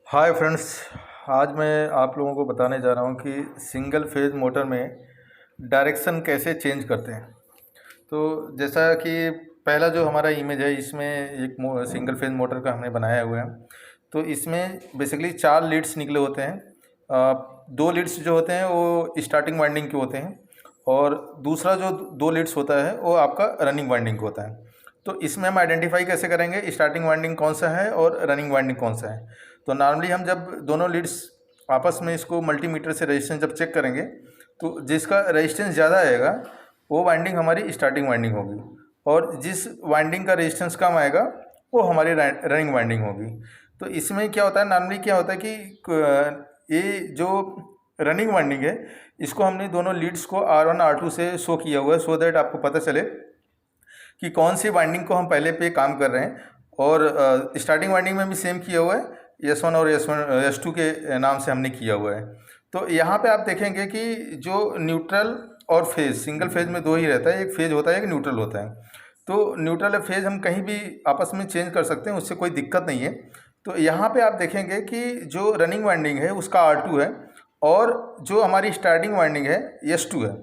Hi friends. आज मैं आप लोगों को बताने जा रहा हूँ कि सिंगल फेज मोटर में डायरेक्शन कैसे चेंज करते हैं। तो जैसा कि पहला जो हमारा इमेज है, इसमें एक सिंगल फेज मोटर का हमने बनाया हुआ है। तो इसमें बेसिकली 4 लीड्स निकले होते हैं। 2 लीड्स जो होते हैं वो स्टार्टिंग वाइंडिंग के होते हैं, और दूसरा जो 2 लीड्स होता है वो आपका रनिंग वाइंडिंग का होता है। तो इसमें हम आइडेंटिफाई कैसे करेंगे स्टार्टिंग वाइंडिंग कौन सा है और रनिंग वाइंडिंग कौन सा है। तो नॉर्मली हम जब दोनों लीड्स आपस में इसको मल्टीमीटर से रेजिस्टेंस जब चेक करेंगे, तो जिसका रेजिस्टेंस ज़्यादा आएगा वो वाइंडिंग हमारी स्टार्टिंग वाइंडिंग होगी, और जिस वाइंडिंग का रेजिस्टेंस कम आएगा वो हमारी रनिंग वाइंडिंग होगी। तो इसमें क्या होता है, नॉर्मली क्या होता है कि ये जो रनिंग वाइंडिंग है इसको हमने दोनों लीड्स को R1 R2 से शो किया हुआ है, सो दैट आपको पता चले कि कौन सी वाइंडिंग को हम पहले पे काम कर रहे हैं। और स्टार्टिंग वाइंडिंग में भी सेम किया हुआ है, S1 और S2 के नाम से हमने किया हुआ है। तो यहाँ पे आप देखेंगे कि जो न्यूट्रल और फेज, सिंगल फेज में 2 ही रहता है, एक फेज होता है एक न्यूट्रल होता है। तो न्यूट्रल या फेज हम कहीं भी आपस में चेंज कर सकते हैं, उससे कोई दिक्कत नहीं है। तो यहाँ पे आप देखेंगे कि जो रनिंग वाइंडिंग है उसका R2 है, और जो हमारी स्टार्टिंग वाइंडिंग है S2 है।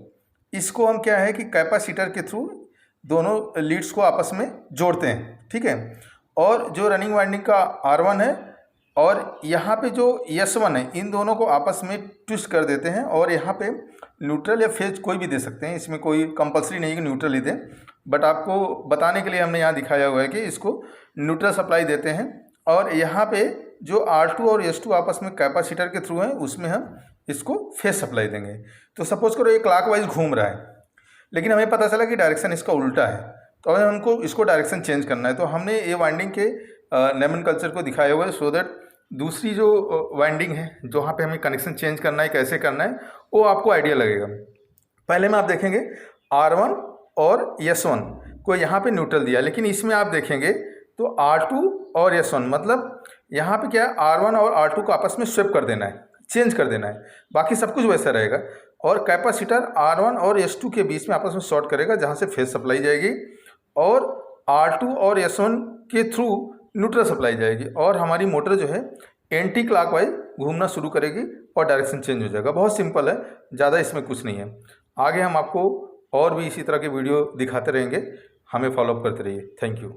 इसको हम क्या है कि कैपेसिटर के थ्रू दोनों लीड्स को आपस में जोड़ते हैं, ठीक है। और जो रनिंग वाइंडिंग का R1 है और यहाँ पे जो S1 है, इन दोनों को आपस में ट्विस्ट कर देते हैं, और यहाँ पे न्यूट्रल या फेज कोई भी दे सकते हैं, इसमें कोई कंपलसरी नहीं है कि न्यूट्रल ही दें। बट आपको बताने के लिए हमने यहाँ दिखाया हुआ है कि इसको न्यूट्रल सप्लाई देते हैं, और यहाँ पे जो R2 और S2 आपस में कैपेसिटर के थ्रू है उसमें हम इसको फेज सप्लाई देंगे। तो सपोज करो ये क्लॉकवाइज घूम रहा है, लेकिन हमें पता चला कि डायरेक्शन इसका उल्टा है, तो हमें हमको इसको डायरेक्शन चेंज करना है। तो हमने ये वाइंडिंग के नोमेनक्लेचर को दिखाया हुआ है, सो दैट दूसरी जो वाइंडिंग है जहाँ पे हमें कनेक्शन चेंज करना है, कैसे करना है, वो आपको आइडिया लगेगा। पहले में आप देखेंगे R1 और S1 को यहाँ पे न्यूट्रल दिया, लेकिन इसमें आप देखेंगे तो R2 और S1 मतलब यहाँ पे क्या है, R1 और R2 को आपस में स्विप कर देना है, चेंज कर देना है, बाकी सब कुछ वैसा रहेगा। और कैपेसिटर R1 और S2 के बीच में आपस में शॉर्ट करेगा, जहाँ से फेज सप्लाई जाएगी, और R2 और S1 के थ्रू न्यूट्रल सप्लाई जाएगी, और हमारी मोटर जो है एंटी क्लॉकवाइज घूमना शुरू करेगी और डायरेक्शन चेंज हो जाएगा। बहुत सिंपल है, ज़्यादा इसमें कुछ नहीं है। आगे हम आपको और भी इसी तरह के वीडियो दिखाते रहेंगे, हमें फॉलोअप करते रहिए। Thank you.